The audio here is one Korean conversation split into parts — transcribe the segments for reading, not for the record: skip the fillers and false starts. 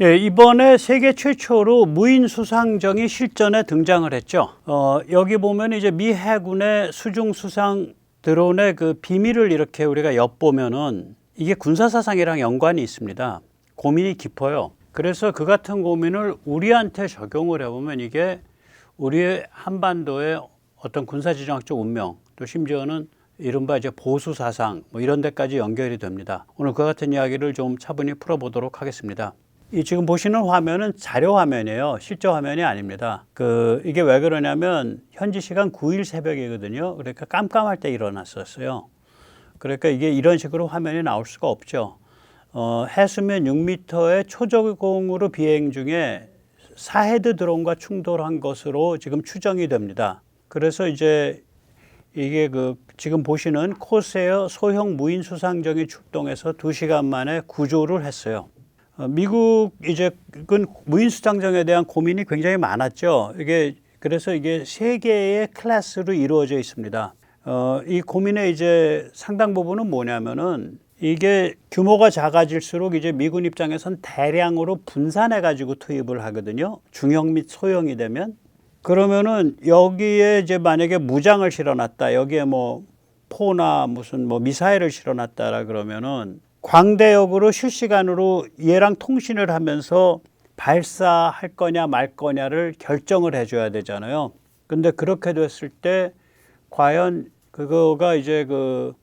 예, 이번에 세계 최초로 무인 수상정이 실전에 등장을 했죠. 여기 보면 이제 미 해군의 수중 수상 드론의 그 비밀을 이렇게 우리가 엿보면은 이게 군사사상이랑 연관이 있습니다. 고민이 깊어요. 그래서 그 같은 고민을 우리한테 적용을 해보면 이게 우리의 한반도의 어떤 군사지정학적 운명, 또 심지어는 이른바 이제 보수사상 뭐 이런 데까지 연결이 됩니다. 오늘 그 같은 이야기를 좀 차분히 풀어보도록 하겠습니다. 이 지금 보시는 화면은 자료 화면이에요. 실제 화면이 아닙니다. 이게 왜 그러냐면 현지 시간 9일 새벽이거든요. 그러니까 깜깜할 때 일어났었어요. 그러니까 이게 이런 식으로 화면이 나올 수가 없죠. 해수면 6m의 초저공으로 비행 중에 사헤드 드론과 충돌한 것으로 지금 추정이 됩니다. 그래서 이제 이게 지금 보시는 코세어 소형 무인 수상정이 출동해서 2시간 만에 구조를 했어요. 미국 무인 수상정에 대한 고민이 굉장히 많았죠. 그래서 이게 세 개의 클래스로 이루어져 있습니다. 이 고민의 이제 상당 부분은 뭐냐면은 이게 규모가 작아질수록 이제 미군 입장에선 대량으로 분산해 가지고 투입을 하거든요. 중형 및 소형이 되면. 그러면은 여기에 이제 만약에 무장을 실어놨다. 여기에 뭐 포나 무슨 뭐 미사일을 실어놨다라 그러면은 광대역으로 실시간으로 얘랑 통신을 하면서 발사할 거냐 말 거냐를 결정을 해줘야 되잖아요. 근데 그렇게 됐을 때 과연 그거가 이제 뭐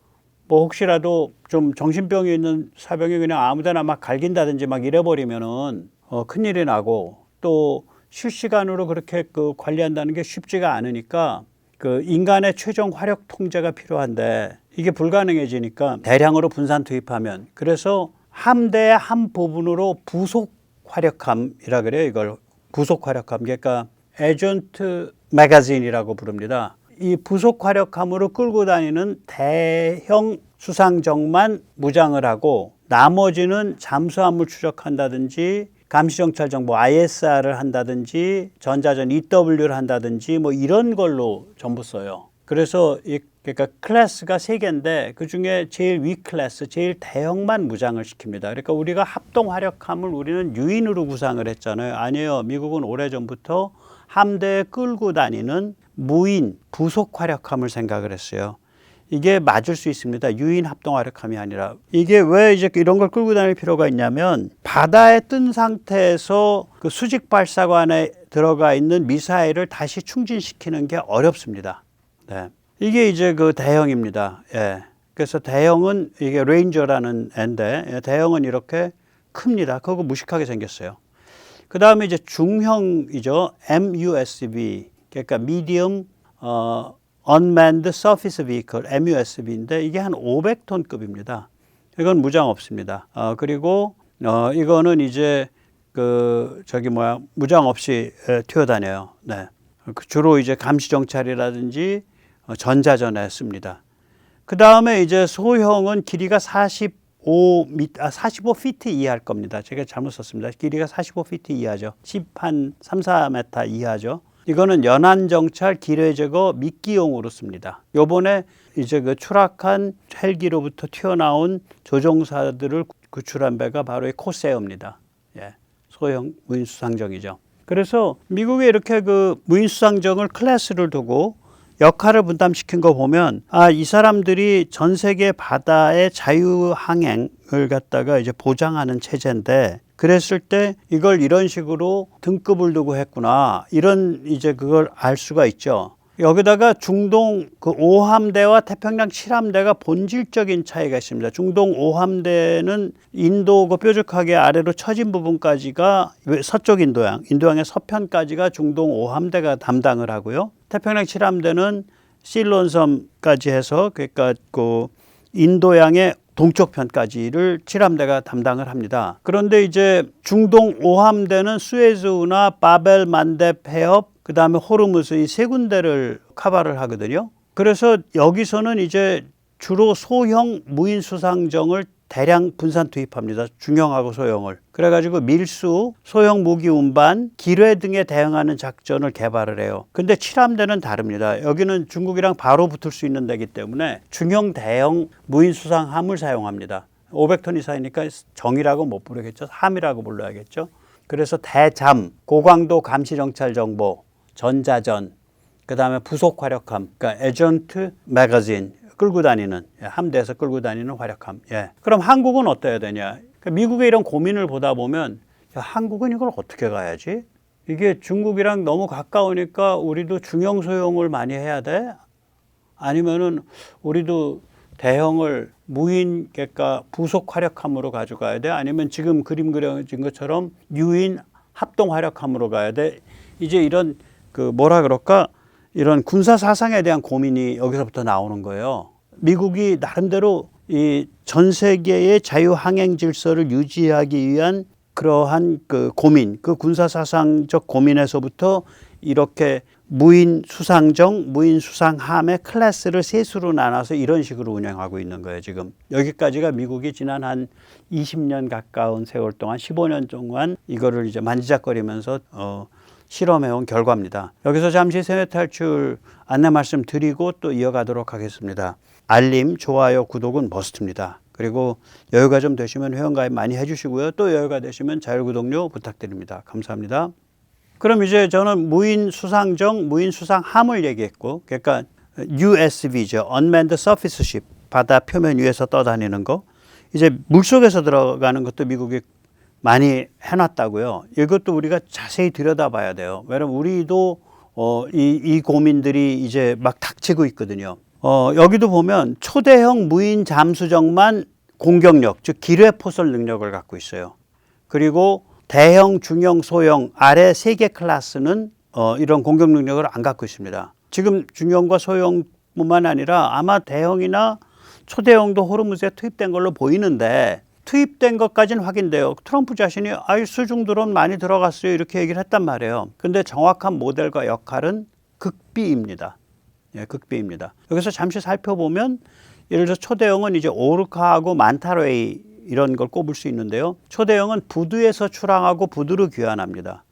혹시라도 좀 정신병이 있는 사병이 그냥 아무데나 막 갈긴다든지 막 이래버리면은 큰일이 나고 또 실시간으로 그렇게 관리한다는 게 쉽지가 않으니까 인간의 최종 화력 통제가 필요한데 이게 불가능해지니까 대량으로 분산 투입하면 그래서 함대의 한 부분으로 부속 화력함이라 그래요. 이걸 부속 화력함 그러니까 에전트 매거진이라고 부릅니다. 이 부속 화력함으로 끌고 다니는 대형 수상정만 무장을 하고 나머지는 잠수함을 추적한다든지 감시정찰 정보 ISR을 한다든지 전자전 EW를 한다든지 뭐 이런 걸로 전부 써요. 그래서 그러니까 클래스가 3개인데 그중에 제일 위 클래스, 제일 대형만 무장을 시킵니다. 그러니까 우리가 합동 화력함을 우리는 유인으로 구상을 했잖아요. 아니에요. 미국은 오래전부터 함대에 끌고 다니는 무인 부속 화력함을 생각을 했어요. 이게 맞을 수 있습니다. 유인 합동 화력함이 아니라. 이게 왜 이제 이런 걸 끌고 다닐 필요가 있냐면 바다에 뜬 상태에서 그 수직 발사관에 들어가 있는 미사일을 다시 충진시키는 게 어렵습니다. 네. 이게 이제 대형입니다. 예. 그래서 대형은 이게 레인저라는 애인데 대형은 이렇게 큽니다. 그거 무식하게 생겼어요. 그 다음에 이제 중형이죠. MUSV. 그러니까 Medium Unmanned Surface Vehicle, MUSV인데 이게 한 500톤급입니다. 이건 무장 없습니다. 그리고 이거는 이제 무장 없이 튀어다녀요. 네. 주로 이제 감시정찰이라든지 전자전에 씁니다. 그 다음에 이제 소형은 길이가 45피트 이하일 겁니다. 제가 잘못 썼습니다. 길이가 45피트 이하죠. 3, 4m 이하죠. 이거는 연안정찰 기뢰제거 미끼용으로 씁니다. 요번에 이제 추락한 헬기로부터 튀어나온 조종사들을 구출한 배가 바로 이 코세어입니다. 예. 소형 무인수상정이죠. 그래서 미국이 이렇게 무인수상정을 클래스를 두고 역할을 분담시킨 거 보면 이 사람들이 전 세계 바다의 자유항행을 갖다가 이제 보장하는 체제인데 그랬을 때 이걸 이런 식으로 등급을 두고 했구나. 이런 이제 그걸 알 수가 있죠. 여기다가 중동 5함대와 태평양 7함대가 본질적인 차이가 있습니다. 중동 5함대는 인도 뾰족하게 아래로 처진 부분까지가 서쪽 인도양의 서편까지가 중동 5함대가 담당을 하고요. 태평양 7함대는 실론섬까지 해서 그러니까 인도양의 동쪽 편까지를 7함대가 담당을 합니다. 그런데 이제 중동 5함대는 수에즈우나 바벨 만뎁 해협 그 다음에 호르무즈 이 3군데를 커버를 하거든요. 그래서 여기서는 이제 주로 소형 무인 수상정을 대량 분산 투입합니다. 중형하고 소형을. 그래가지고 밀수, 소형 무기 운반, 기뢰 등에 대응하는 작전을 개발을 해요. 근데 7함대는 다릅니다. 여기는 중국이랑 바로 붙을 수 있는 데기 때문에 중형 대형 무인 수상함을 사용합니다. 500톤 이상이니까 정이라고 못 부르겠죠. 함이라고 불러야겠죠. 그래서 대잠, 고강도 감시 정찰 정보, 전자전, 그 다음에 부속 화력함, 그러니까 에전트 매거진 끌고 다니는, 함대에서 끌고 다니는 화력함. 예. 그럼 한국은 어때야 되냐? 그러니까 미국의 이런 고민을 보다 보면 야, 한국은 이걸 어떻게 가야지? 이게 중국이랑 너무 가까우니까 우리도 중형 소형을 많이 해야 돼? 아니면은 우리도 대형을 무인 그러니까 부속 화력함으로 가져가야 돼? 아니면 지금 그림 그려진 것처럼 유인 합동 화력함으로 가야 돼? 이제 이런 그 뭐라 그럴까? 이런 군사 사상에 대한 고민이 여기서부터 나오는 거예요. 미국이 나름대로 이 전 세계의 자유 항행 질서를 유지하기 위한 그러한 그 고민, 그 군사 사상적 고민에서부터 이렇게 무인 수상정, 무인 수상함의 클래스를 셋으로 나눠서 이런 식으로 운영하고 있는 거예요, 지금. 여기까지가 미국이 지난 한 20년 가까운 세월 동안, 15년 동안 이거를 이제 만지작거리면서 실험해온 결과입니다. 여기서 잠시 세뇌 탈출 안내 말씀 드리고 또 이어가도록 하겠습니다. 알림, 좋아요, 구독은 머스트입니다. 그리고 여유가 좀 되시면 회원가입 많이 해주시고요. 또 여유가 되시면 자율구독료 부탁드립니다. 감사합니다. 그럼 이제 저는 무인 수상정, 무인 수상함을 얘기했고, 그러니까 USV죠. Unmanned Surface Ship. 바다 표면 위에서 떠다니는 거. 이제 물속에서 들어가는 것도 미국이 많이 해놨다고요. 이것도 우리가 자세히 들여다봐야 돼요. 왜냐면 우리도 이 고민들이 이제 막 닥치고 있거든요. 여기도 보면 초대형 무인 잠수정만 공격력, 즉 기뢰 포설 능력을 갖고 있어요. 그리고 대형, 중형, 소형 아래 3개 클래스는 이런 공격 능력을 안 갖고 있습니다. 지금 중형과 소형뿐만 아니라 아마 대형이나 초대형도 호르무즈에 투입된 걸로 보이는데 투입된 것까지는 확인돼요. 트럼프 자신이 수중 드론 많이 들어갔어요 이렇게 얘기를 했단 말이에요. 근데 정확한 모델과 역할은 극비입니다. 예, 극비입니다. 여기서 잠시 살펴보면 예를 들어서 초대형은 이제 오르카하고 만타레이 이런 걸 꼽을 수 있는데요. 초대형은 부두에서 출항하고 부두로 귀환합니다.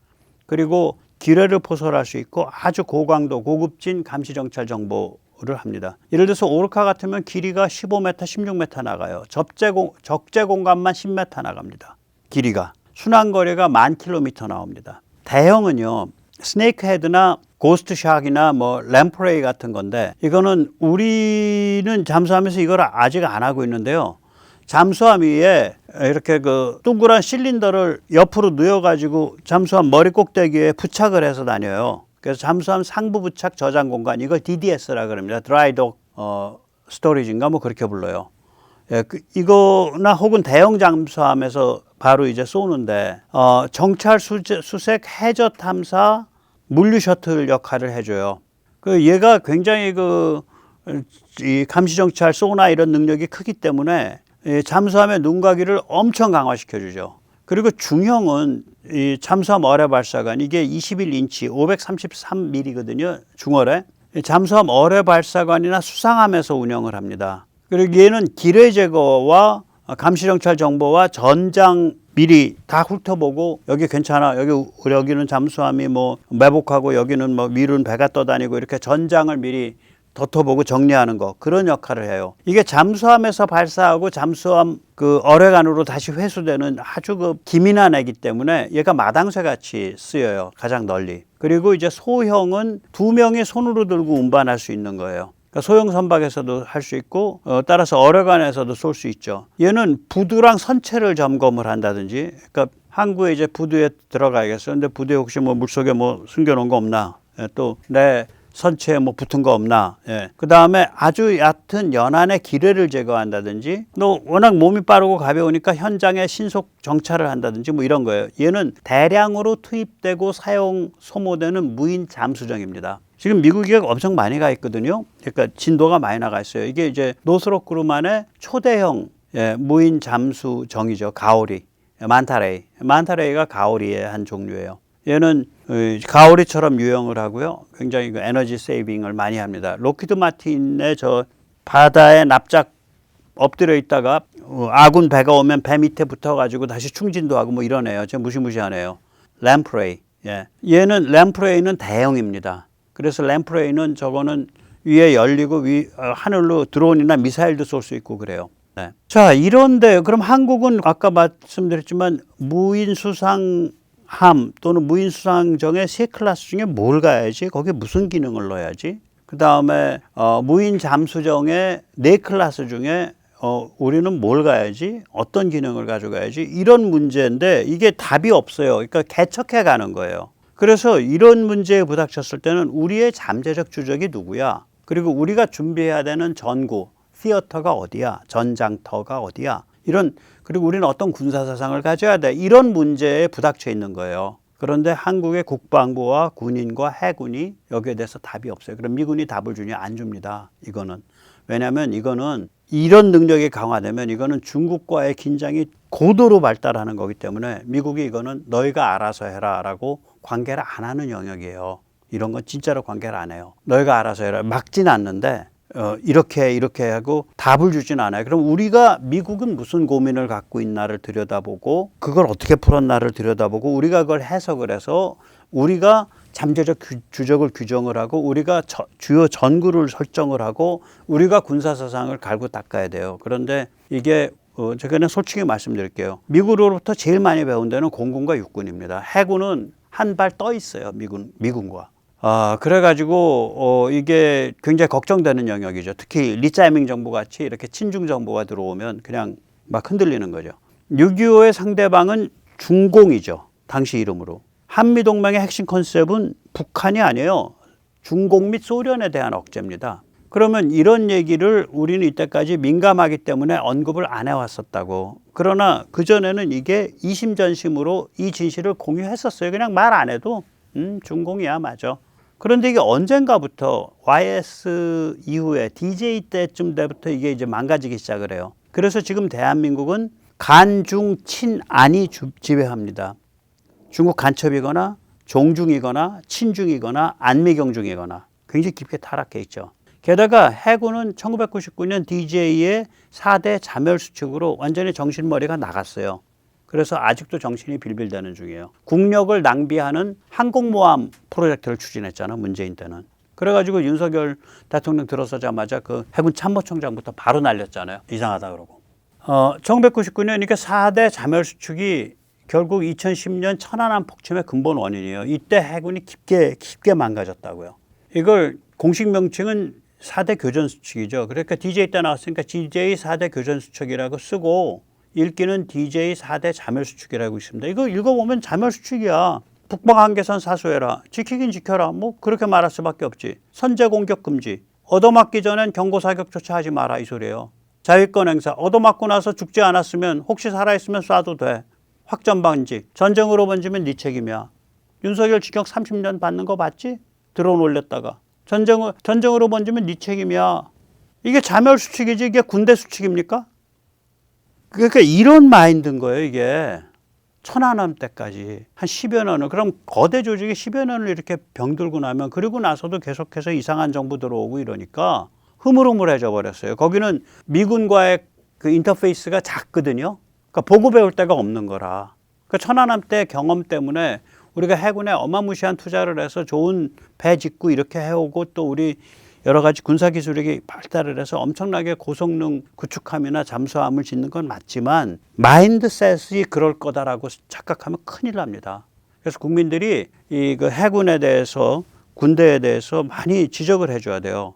그리고 기뢰를 포설할 수 있고 아주 고강도 고급진 감시정찰 정보를 합니다. 예를 들어서 오르카 같으면 길이가 15m, 16m 나가요. 적재 공간만 10m 나갑니다. 길이가. 순항거리가 10,000km 나옵니다. 대형은요. 스네이크 헤드나 고스트 샥이나 뭐 램프레이 같은 건데 이거는 우리는 잠수하면서 이걸 아직 안 하고 있는데요. 잠수함 위에 이렇게 그 둥그란 실린더를 옆으로 누워가지고 잠수함 머리 꼭대기에 부착을 해서 다녀요. 그래서 잠수함 상부 부착 저장 공간 이걸 DDS라 그럽니다. 드라이독 스토리지인가 뭐 그렇게 불러요. 예, 이거나 혹은 대형 잠수함에서 바로 이제 쏘는데 정찰 수색 해저 탐사 물류 셔틀 역할을 해줘요. 얘가 굉장히 이 감시 정찰 소나 이런 능력이 크기 때문에 잠수함의 눈과기를 엄청 강화시켜 주죠. 그리고 중형은 이 잠수함 어뢰 발사관 이게 21인치 533mm거든요. 중어뢰. 잠수함 어뢰 발사관이나 수상함에서 운영을 합니다. 그리고 얘는 기뢰 제거와 감시 정찰 정보와 전장 미리 다 훑어보고 여기 괜찮아 여기는 잠수함이 뭐 매복하고 여기는 뭐 미룬 배가 떠다니고 이렇게 전장을 미리 덮어보고 정리하는 거 그런 역할을 해요. 이게 잠수함에서 발사하고 잠수함 그 어뢰관으로 다시 회수되는 아주 기민한 애기 때문에 얘가 마당쇠 같이 쓰여요. 가장 널리. 그리고 이제 소형은 2명이 손으로 들고 운반할 수 있는 거예요. 그러니까 소형 선박에서도 할 수 있고 따라서 어뢰관에서도 쏠 수 있죠. 얘는 부두랑 선체를 점검을 한다든지 그러니까 항구에 이제 부두에 들어가야겠어요. 근데 부두에 혹시 뭐 물속에 뭐 숨겨놓은 거 없나? 또 내 선체에 뭐 붙은 거 없나? 예. 그 다음에 아주 얕은 연안의 기뢰를 제거한다든지 또 워낙 몸이 빠르고 가벼우니까 현장에 신속 정찰을 한다든지 뭐 이런 거예요. 얘는 대량으로 투입되고 사용 소모되는 무인 잠수정입니다. 지금 미국이 엄청 많이 가 있거든요. 그러니까 진도가 많이 나가 있어요. 이게 이제 노스록 그루만의 초대형 무인 잠수정이죠. 가오리, 만타레이. 만타레이가 가오리의 한 종류예요. 얘는 가오리처럼 유형을 하고요. 굉장히 에너지 세이빙을 많이 합니다. 록히드 마틴의 저 바다에 납작 엎드려 있다가 아군 배가 오면 배 밑에 붙어가지고 다시 충진도 하고 뭐 이러네요. 좀 무시무시하네요. 램프레이. 예. 얘는 램프레이는 대형입니다. 그래서 램프레이는 저거는 위에 열리고 하늘로 드론이나 미사일도 쏠 수 있고 그래요. 네. 자, 이런데 그럼 한국은 아까 말씀드렸지만 무인 수상 함 또는 무인 수상정의 세 클래스 중에 뭘 가야지? 거기에 무슨 기능을 넣어야지? 그 다음에 무인 잠수정의 네 클래스 중에 우리는 뭘 가야지? 어떤 기능을 가져가야지? 이런 문제인데 이게 답이 없어요. 그러니까 개척해 가는 거예요. 그래서 이런 문제에 부닥쳤을 때는 우리의 잠재적 주적이 누구야? 그리고 우리가 준비해야 되는 전구, 시어터가 어디야? 전장터가 어디야? 그리고 우리는 어떤 군사사상을 가져야 돼? 이런 문제에 부닥쳐 있는 거예요. 그런데 한국의 국방부와 군인과 해군이 여기에 대해서 답이 없어요. 그럼 미군이 답을 주냐? 안 줍니다. 이거는. 왜냐하면 이거는 이런 능력이 강화되면 이거는 중국과의 긴장이 고도로 발달하는 거기 때문에 미국이 이거는 너희가 알아서 해라 라고 관계를 안 하는 영역이에요. 이런 건 진짜로 관계를 안 해요. 너희가 알아서 해라. 막진 않는데 이렇게 하고 답을 주진 않아요. 그럼 우리가 미국은 무슨 고민을 갖고 있나를 들여다보고 그걸 어떻게 풀었나를 들여다보고 우리가 그걸 해석을 해서 우리가 잠재적 주적을 규정을 하고 우리가 주요 전구를 설정을 하고 우리가 군사사상을 갈고 닦아야 돼요. 그런데 이게 제가 그냥 솔직히 말씀드릴게요. 미국으로부터 제일 많이 배운 데는 공군과 육군입니다. 해군은 한 발 떠 있어요. 미군과. 그래가지고 이게 굉장히 걱정되는 영역이죠. 특히 리짜이밍 정부 같이 이렇게 친중 정부가 들어오면 그냥 막 흔들리는 거죠. 6.25의 상대방은 중공이죠. 당시 이름으로. 한미동맹의 핵심 컨셉은 북한이 아니에요. 중공 및 소련에 대한 억제입니다. 그러면 이런 얘기를 우리는 이때까지 민감하기 때문에 언급을 안 해왔었다고. 그러나 그전에는 이게 이심전심으로 이 진실을 공유했었어요. 그냥 말 안 해도 중공이야 맞아. 그런데 이게 언젠가부터 YS 이후에 DJ 때쯤 때부터 이게 이제 망가지기 시작을 해요. 그래서 지금 대한민국은 간중 친안이 지배합니다. 중국 간첩이거나 종중이거나 친중이거나 안미경중이거나 굉장히 깊게 타락해 있죠. 게다가 해군은 1999년 DJ의 4대 자멸수칙으로 완전히 정신머리가 나갔어요. 그래서 아직도 정신이 빌빌대는 중이에요. 국력을 낭비하는 항공모함 프로젝트를 추진했잖아, 문재인 때는. 그래가지고 윤석열 대통령 들어서자마자 그 해군 참모총장부터 바로 날렸잖아요. 이상하다 그러고. 1999년 이렇게 4대 자멸수칙이 결국 2010년 천안함 폭침의 근본 원인이에요. 이때 해군이 깊게 망가졌다고요. 이걸 공식 명칭은 4대 교전수칙이죠. 그러니까 DJ 때 나왔으니까 DJ 4대 교전수칙이라고 쓰고 읽기는 DJ 4대 자멸수칙이라고 있습니다. 이거 읽어보면 자멸수칙이야. 북방 한계선 사수해라. 지키긴 지켜라. 뭐 그렇게 말할 수밖에 없지. 선제 공격 금지. 얻어맞기 전엔 경고 사격 조치하지 마라 이 소리예요. 자위권 행사. 얻어맞고 나서 죽지 않았으면 혹시 살아있으면 쏴도 돼. 확전 방지. 전쟁으로 번지면 네 책임이야. 윤석열 징역 30년 받는 거 봤지? 드론 올렸다가. 전쟁으로 번지면 네 책임이야. 이게 자멸수칙이지 이게 군대 수칙입니까? 그러니까 이런 마인드인 거예요 이게. 천안함 때까지 한 10여 년을 그럼 거대 조직이 10여 년을 이렇게 병들고 나면 그리고 나서도 계속해서 이상한 정부 들어오고 이러니까 흐물흐물해져 버렸어요. 거기는 미군과의 그 인터페이스가 작거든요. 그러니까 보고 배울 데가 없는 거라. 그 천안함 때 경험 때문에 우리가 해군에 어마무시한 투자를 해서 좋은 배 짓고 이렇게 해오고 또 우리 여러 가지 군사기술이 발달을 해서 엄청나게 고성능 구축함이나 잠수함을 짓는 건 맞지만 마인드셋이 그럴 거다라고 착각하면 큰일 납니다. 그래서 국민들이 그 해군에 대해서 군대에 대해서 많이 지적을 해줘야 돼요.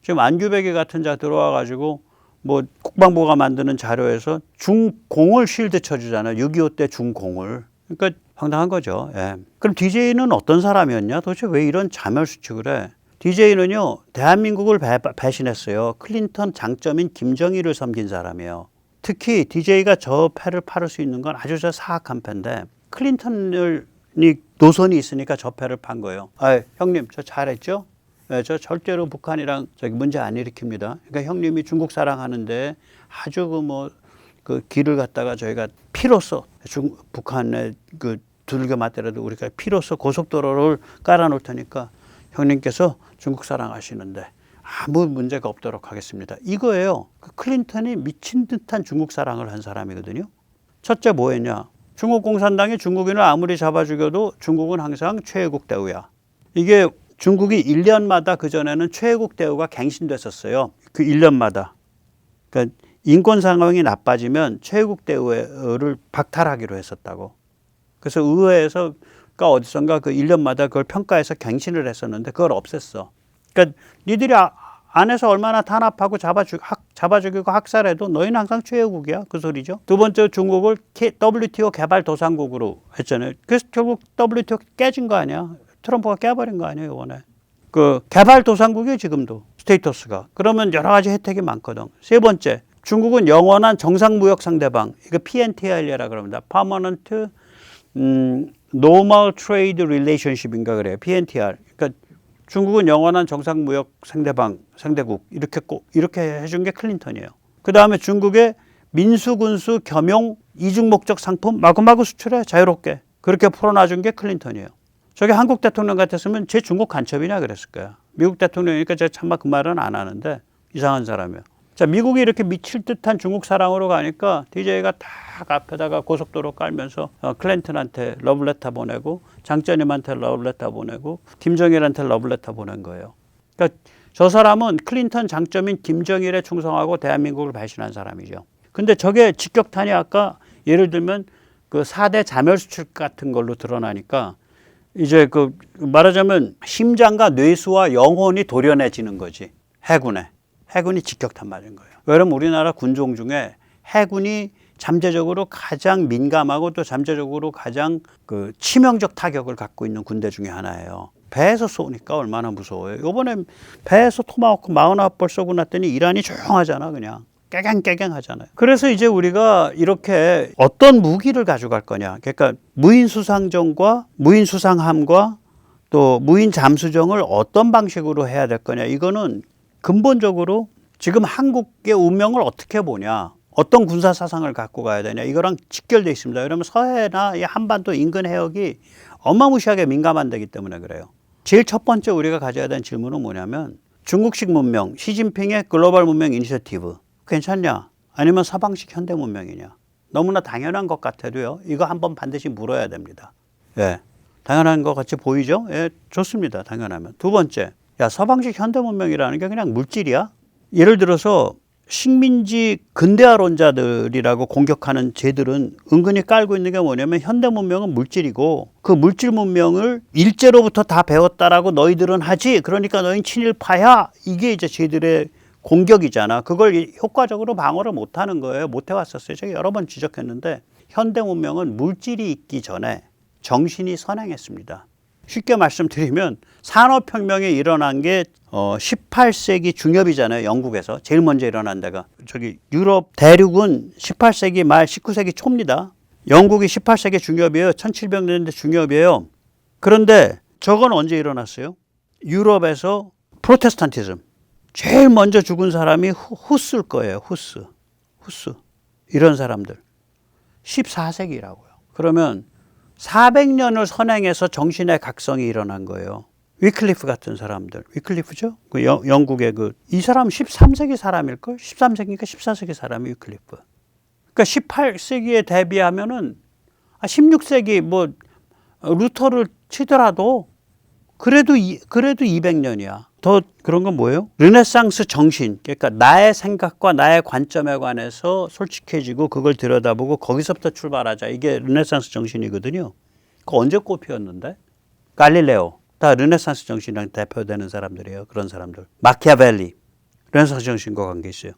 지금 안규백이 같은 자 들어와 가지고 뭐 국방부가 만드는 자료에서 중공을 쉴드 쳐주잖아요. 6.25 때 중공을. 그러니까 황당한 거죠. 예. 그럼 DJ는 어떤 사람이었냐? 도대체 왜 이런 자멸수칙을 해? DJ는요, 대한민국을 배신했어요. 클린턴 장점인 김정일을 섬긴 사람이에요. 특히 DJ가 저 패를 팔을 수 있는 건 아주 사악한 패인데, 클린턴이 노선이 있으니까 저 패를 판 거예요. 형님, 저 잘했죠? 네, 저 절대로 북한이랑 문제 안 일으킵니다. 그러니까 형님이 중국 사랑하는데 아주 그 길을 갖다가 저희가 피로써 북한에 그 두들겨 맞더라도 우리가 피로써 고속도로를 깔아놓을 테니까 형님께서 중국 사랑하시는데 아무 문제가 없도록 하겠습니다. 이거예요. 그 클린턴이 미친 듯한 중국 사랑을 한 사람이거든요. 첫째 뭐 했냐. 중국 공산당이 중국인을 아무리 잡아 죽여도 중국은 항상 최애국 대우야. 이게 중국이 1년마다 그전에는 최애국 대우가 갱신됐었어요. 그 1년마다. 그러니까 인권 상황이 나빠지면 최애국 대우를 박탈하기로 했었다고. 그래서 의회에서 어디선가 그 1년마다 그걸 평가해서 갱신을 했었는데 그걸 없앴어. 그러니까 니들이 안에서 얼마나 탄압하고 잡아죽이고 학살해도 너희는 항상 최애국이야. 그 소리죠. 두 번째 중국을 WTO 개발도상국으로 했잖아요. 그래서 결국 WTO 깨진 거 아니야. 트럼프가 깨버린 거 아니에요, 이번에. 그 개발도상국이에요, 지금도. 스테이터스가. 그러면 여러 가지 혜택이 많거든. 세 번째, 중국은 영원한 정상무역 상대방. 이거 PNTR이라 그럽니다. Permanent Normal Trade Relationship인가 그래요. PNTR. 그러니까 중국은 영원한 정상무역 상대국. 이렇게 해준 게 클린턴이에요. 그 다음에 중국의 민수군수 겸용 이중 목적 상품 마구마구 수출해 자유롭게. 그렇게 풀어놔준 게 클린턴이에요. 저게 한국 대통령 같았으면 제 중국 간첩이냐 그랬을 거야. 미국 대통령이니까 제가 참마 그 말은 안 하는데 이상한 사람이에요. 자, 미국이 이렇게 미칠 듯한 중국 사랑으로 가니까 DJ가 딱 앞에다가 고속도로 깔면서 클린턴한테 러브레터 보내고 장쩌님한테 러브레터 보내고 김정일한테 러브레터 보낸 거예요. 그러니까 저 사람은 클린턴, 장쩌민, 김정일에 충성하고 대한민국을 배신한 사람이죠. 근데 저게 직격탄이 아까 예를 들면 그 4대 자멸수출 같은 걸로 드러나니까 이제 그 말하자면 심장과 뇌수와 영혼이 도련해지는 거지. 해군이 직격탄 맞은 거예요. 왜냐면 우리나라 군종 중에 해군이 잠재적으로 가장 민감하고 또 잠재적으로 가장 그 치명적 타격을 갖고 있는 군대 중에 하나예요. 배에서 쏘니까 얼마나 무서워요. 이번에 배에서 토마호크 49발 쏘고 났더니 이란이 조용하잖아, 그냥. 깨갱깨갱 하잖아요. 그래서 이제 우리가 이렇게 어떤 무기를 가져갈 거냐. 그러니까 무인수상정과 무인수상함과 또 무인잠수정을 어떤 방식으로 해야 될 거냐. 이거는 근본적으로 지금 한국의 운명을 어떻게 보냐. 어떤 군사 사상을 갖고 가야 되냐. 이거랑 직결되어 있습니다. 그러면 서해나 이 한반도 인근 해역이 어마무시하게 민감한 데기 때문에 그래요. 제일 첫 번째 우리가 가져야 되는 질문은 뭐냐면 중국식 문명, 시진핑의 글로벌 문명 이니셔티브. 괜찮냐? 아니면 서방식 현대 문명이냐? 너무나 당연한 것 같아도요. 이거 한번 반드시 물어야 됩니다. 예, 당연한 것 같이 보이죠? 예, 좋습니다. 당연하면. 두 번째, 야, 서방식 현대 문명이라는 게 그냥 물질이야? 예를 들어서 식민지 근대화론자들이라고 공격하는 쟤들은 은근히 깔고 있는 게 뭐냐면 현대 문명은 물질이고 그 물질 문명을 일제로부터 다 배웠다라고 너희들은 하지. 그러니까 너희는 친일파야. 이게 이제 쟤들의 공격이잖아. 그걸 효과적으로 방어를 못하는 거예요. 못 해왔었어요. 제가 여러 번 지적했는데 현대 문명은 물질이 있기 전에 정신이 선행했습니다. 쉽게 말씀드리면 산업혁명이 일어난 게 18세기 중엽이잖아요. 영국에서. 제일 먼저 일어난 데가. 저기 유럽 대륙은 18세기 말 19세기 초입니다. 영국이 18세기 중엽이에요. 1700년대 중엽이에요. 그런데 저건 언제 일어났어요? 유럽에서 프로테스탄티즘. 제일 먼저 죽은 사람이 후스일 거예요. 후스. 이런 사람들. 14세기라고요. 그러면 400년을 선행해서 정신의 각성이 일어난 거예요. 위클리프 같은 사람들. 위클리프죠? 그 영국의 이 사람 13세기 사람일걸? 13세기니까 14세기 사람이 위클리프. 그러니까 18세기에 대비하면은 16세기 뭐 루터를 치더라도 그래도 200년이야. 더 그런 건 뭐예요? 르네상스 정신. 그러니까 나의 생각과 나의 관점에 관해서 솔직해지고 그걸 들여다보고 거기서부터 출발하자. 이게 르네상스 정신이거든요. 그거 언제 꽃피웠는데? 갈릴레오. 다 르네상스 정신이랑 대표되는 사람들이에요. 그런 사람들. 마키아벨리. 르네상스 정신과 관계 있어요.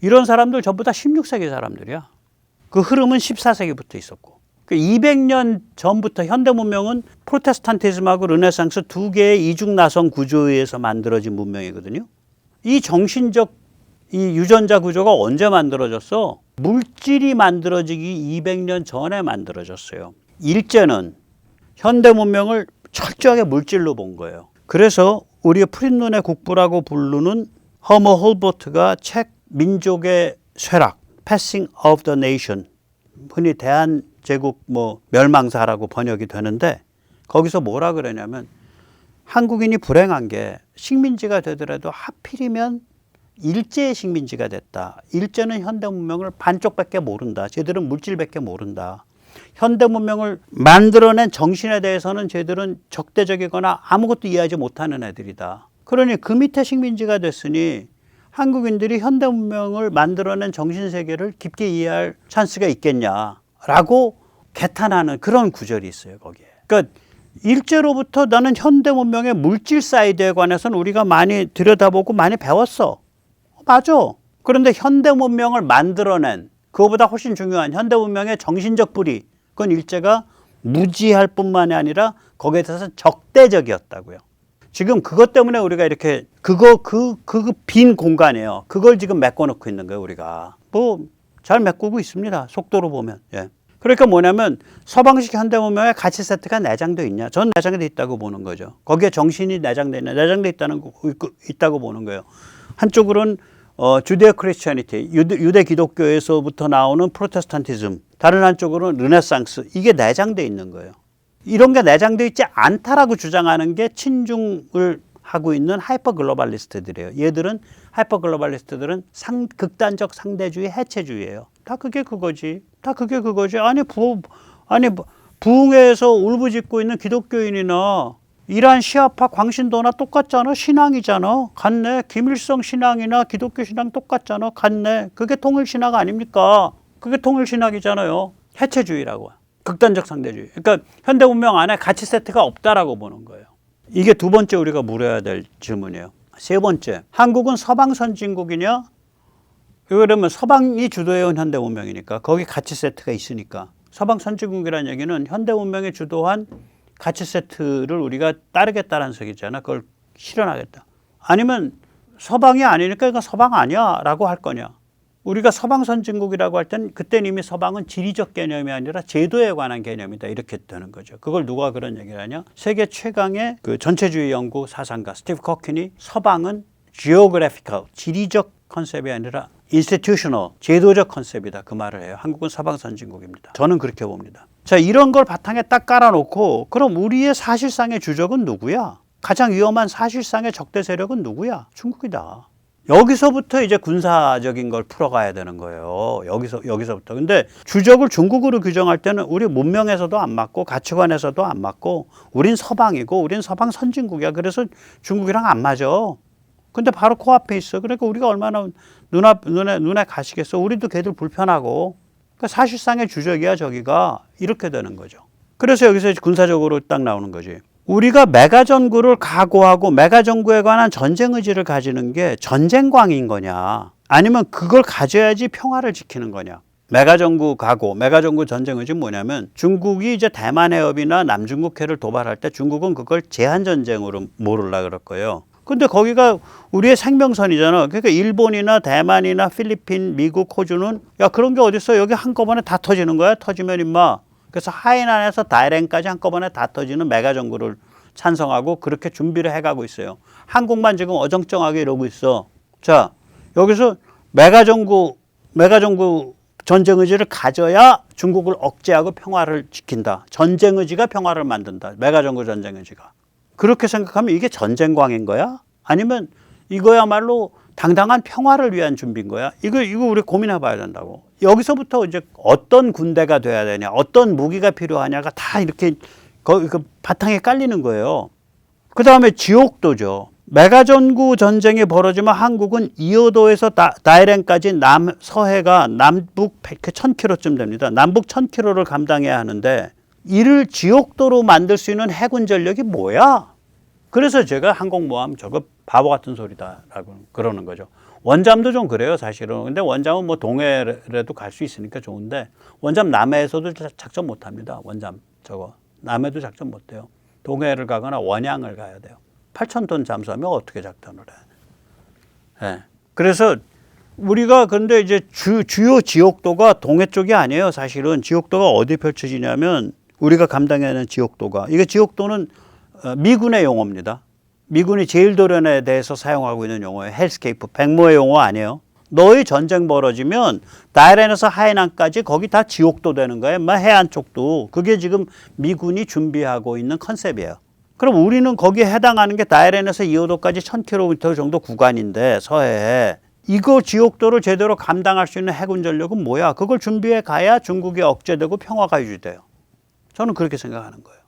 이런 사람들 전부 다 16세기 사람들이야. 그 흐름은 14세기부터 있었고. 200년 전부터 현대문명은 프로테스탄티즘하고 르네상스 두 개의 이중나선 구조에 의해서 만들어진 문명이거든요. 이 정신적 이 유전자 구조가 언제 만들어졌어? 물질이 만들어지기 200년 전에 만들어졌어요. 일제는 현대문명을 철저하게 물질로 본 거예요. 그래서 우리의 푸른 눈의 국부라고 부르는 허머 홀버트가 책 민족의 쇠락, Passing of the Nation, 흔히 대한제국 멸망사라고 번역이 되는데 거기서 뭐라 그러냐면 한국인이 불행한 게 식민지가 되더라도 하필이면 일제의 식민지가 됐다. 일제는 현대 문명을 반쪽밖에 모른다. 쟤들은 물질밖에 모른다. 현대 문명을 만들어낸 정신에 대해서는 쟤들은 적대적이거나 아무것도 이해하지 못하는 애들이다. 그러니 그 밑에 식민지가 됐으니 한국인들이 현대 문명을 만들어낸 정신세계를 깊게 이해할 찬스가 있겠냐라고 개탄하는 그런 구절이 있어요, 거기에. 그러니까 일제로부터 나는 현대 문명의 물질 사이드에 관해서는 우리가 많이 들여다보고 많이 배웠어. 맞아. 그런데 현대 문명을 만들어낸 그거보다 훨씬 중요한 현대 문명의 정신적 뿌리, 그건 일제가 무지할 뿐만이 아니라 거기에 대해서 적대적이었다고요. 지금 그것 때문에 우리가 이렇게 그 빈 공간이에요. 그걸 지금 메꿔놓고 있는 거예요, 우리가. 뭐 잘 메꾸고 있습니다. 속도로 보면. 예. 그러니까 뭐냐면 서방식 현대 문명의 가치 세트가 내장되어 있냐? 전 내장되어 있다고 보는 거죠. 거기에 정신이 내장되어 있냐? 내장되어 있다고 보는 거예요. 한쪽으로는 주데오 크리스천니티, 유대 기독교에서부터 나오는 프로테스탄티즘, 다른 한쪽으로는 르네상스, 이게 내장되어 있는 거예요. 이런 게 내장되어 있지 않다라고 주장하는 게 친중을 하고 있는 하이퍼 글로벌리스트들이에요. 얘들은 하이퍼 글로벌리스트들은 극단적 상대주의, 해체주의예요. 다 그게 그거지. 다 그게 그거지. 아니 부흥회에서 울부짖고 있는 기독교인이나 이란 시아파 광신도나 똑같잖아. 신앙이잖아. 같네. 김일성 신앙이나 기독교 신앙 똑같잖아. 같네. 그게 통일신학 아닙니까? 그게 통일신학이잖아요. 해체주의라고. 극단적 상대주의. 그러니까 현대 문명 안에 가치 세트가 없다라고 보는 거예요. 이게 두 번째 우리가 물어야 될 질문이에요. 세 번째, 한국은 서방 선진국이냐? 그러면 서방이 주도해온 현대 문명이니까 거기 가치 세트가 있으니까 서방 선진국이라는 얘기는 현대 문명이 주도한 가치 세트를 우리가 따르겠다는 소리잖아. 그걸 실현하겠다. 아니면 서방이 아니니까 이건 서방 아니야 라고 할 거냐. 우리가 서방 선진국이라고 할 때는 그때는 이미 서방은 지리적 개념이 아니라 제도에 관한 개념이다 이렇게 되는 거죠. 그걸 누가 그런 얘기를 하냐. 세계 최강의 그 전체주의 연구 사상가 스티브 커킨이 서방은 geographical, 지리적 컨셉이 아니라 institutional, 제도적 컨셉이다 그 말을 해요. 한국은 서방 선진국입니다. 저는 그렇게 봅니다. 자, 이런 걸 바탕에 딱 깔아놓고 그럼 우리의 사실상의 주적은 누구야? 가장 위험한 사실상의 적대 세력은 누구야? 중국이다. 여기서부터 이제 군사적인 걸 풀어가야 되는 거예요. 여기서부터. 근데 주적을 중국으로 규정할 때는 우리 문명에서도 안 맞고 가치관에서도 안 맞고 우린 서방이고 우린 서방 선진국이야. 그래서 중국이랑 안 맞아. 근데 바로 코앞에 있어. 그러니까 우리가 얼마나 눈에 가시겠어. 우리도 걔들 불편하고. 그러니까 사실상의 주적이야 저기가. 이렇게 되는 거죠. 그래서 여기서 군사적으로 딱 나오는 거지. 우리가 메가전구를 각오하고 메가전구에 관한 전쟁 의지를 가지는 게 전쟁광인 거냐 아니면 그걸 가져야지 평화를 지키는 거냐. 메가전구 각오, 메가전구 전쟁 의지는 뭐냐면 중국이 이제 대만 해협이나 남중국해를 도발할 때 중국은 그걸 제한전쟁으로 몰으려고 그럴 거예요. 근데 거기가 우리의 생명선이잖아. 그러니까 일본이나 대만이나 필리핀, 미국, 호주는 야 그런 게 어딨어. 여기 한꺼번에 다 터지는 거야. 터지면 임마. 그래서 하이난에서 다이랭까지 한꺼번에 다 터지는 메가전구를 찬성하고 그렇게 준비를 해가고 있어요. 한국만 지금 어정쩡하게 이러고 있어. 자, 여기서 메가전구 전쟁 의지를 가져야 중국을 억제하고 평화를 지킨다. 전쟁 의지가 평화를 만든다. 메가전구 전쟁 의지가. 그렇게 생각하면 이게 전쟁광인 거야? 아니면 이거야말로 당당한 평화를 위한 준비인 거야? 이거 우리 고민해 봐야 된다고. 여기서부터 이제 어떤 군대가 돼야 되냐, 어떤 무기가 필요하냐가 다 이렇게 그 바탕에 깔리는 거예요. 그 다음에 지옥도죠. 메가전구 전쟁이 벌어지면 한국은 이어도에서 다이랭까지 서해가 남북 1000km쯤 됩니다. 남북 1000km를 감당해야 하는데 이를 지옥도로 만들 수 있는 해군 전력이 뭐야? 그래서 제가 항공모함 저거 바보 같은 소리다라고 그러는 거죠. 원잠도 좀 그래요, 사실은. 근데 원잠은 뭐 동해라도 갈 수 있으니까 좋은데 원잠 남해에서도 작전 못 합니다. 원잠 저거. 남해도 작전 못 해요. 동해를 가거나 원양을 가야 돼요. 8,000톤 잠수하면 어떻게 작전을 해? 네. 그래서 우리가 근데 이제 주요 지옥도가 동해 쪽이 아니에요. 사실은 지옥도가 어디 펼쳐지냐면 우리가 감당해야 하는 지옥도가 이게 지옥도는 미군의 용어입니다. 미군이 제일도련에 대해서 사용하고 있는 용어예요. 헬스케이프, 백모의 용어 아니에요. 너희 전쟁 벌어지면 다이렌에서 하이난까지 거기 다 지옥도 되는 거예요. 해안 쪽도. 그게 지금 미군이 준비하고 있는 컨셉이에요. 그럼 우리는 거기에 해당하는 게 다이렌에서 이호도까지 1000km 정도 구간인데 서해에. 이거 지옥도를 제대로 감당할 수 있는 해군 전력은 뭐야? 그걸 준비해 가야 중국이 억제되고 평화가 유지돼요. 저는 그렇게 생각하는 거예요.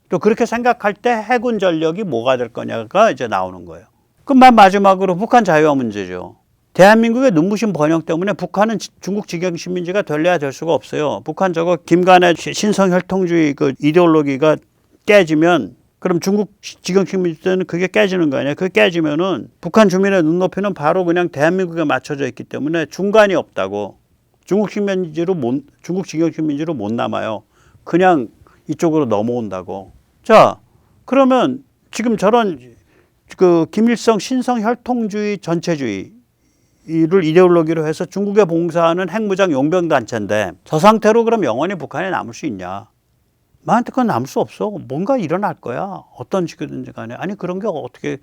또 그렇게 생각할 때 해군 전력이 뭐가 될 거냐가 이제 나오는 거예요. 그럼 맨 마지막으로 북한 자유화 문제죠. 대한민국의 눈부신 번영 때문에 북한은 중국 직영 식민지가 될래야 될 수가 없어요. 북한 저거 김간의 신성혈통주의 그 이데올로기가 깨지면 그럼 중국 직영 식민지 때는 그게 깨지는 거 아니에요. 그게 깨지면은 북한 주민의 눈높이는 바로 그냥 대한민국에 맞춰져 있기 때문에 중간이 없다고. 중국 직영 식민지로 못 남아요. 그냥 이쪽으로 넘어온다고. 자, 그러면 지금 저런 그 김일성 신성 혈통주의 전체주의를 이데올로기로 해서 중국에 봉사하는 핵무장 용병 단체인데 저 상태로 그럼 영원히 북한에 남을 수 있냐? 나한테 그건 남을 수 없어. 뭔가 일어날 거야. 어떤 식이든지 간에. 아니 그런 게 어떻게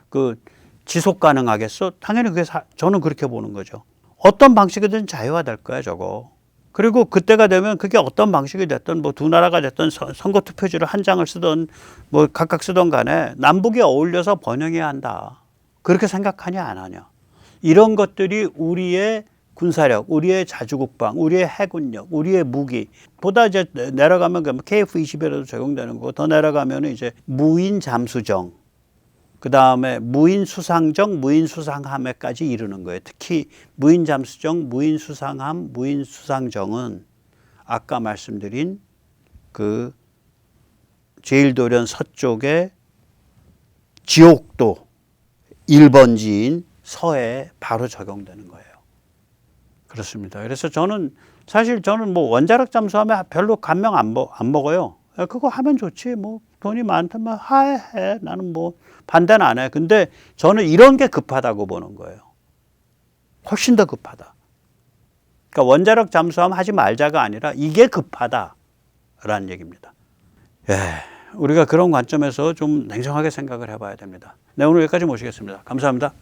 그 지속 가능하겠어? 당연히 그게 저는 그렇게 보는 거죠. 어떤 방식이든 자유화될 거야 저거. 그리고 그때가 되면 그게 어떤 방식이 됐든 뭐 두 나라가 됐든 선거 투표지를 한 장을 쓰든 뭐 각각 쓰던 간에 남북이 어울려서 번영해야 한다. 그렇게 생각하냐 안 하냐. 이런 것들이 우리의 군사력, 우리의 자주국방, 우리의 해군력, 우리의 무기 보다 이제 내려가면 KF-21에도 적용되는 거고 더 내려가면 이제 무인 잠수정 그 다음에 무인 수상정, 무인 수상함에까지 이르는 거예요. 특히 무인 잠수정, 무인 수상함, 무인 수상정은 아까 말씀드린 그 제일도련 서쪽의 지옥도 1번지인 서해에 바로 적용되는 거예요. 그렇습니다. 그래서 사실 저는 뭐 원자력 잠수함에 별로 감명 안 먹어요. 그거 하면 좋지. 뭐 돈이 많다면 해. 나는 뭐 반대는 안 해. 근데 저는 이런 게 급하다고 보는 거예요. 훨씬 더 급하다. 그러니까 원자력 잠수함 하지 말자가 아니라 이게 급하다라는 얘기입니다. 예, 우리가 그런 관점에서 좀 냉정하게 생각을 해봐야 됩니다. 네, 오늘 여기까지 모시겠습니다. 감사합니다.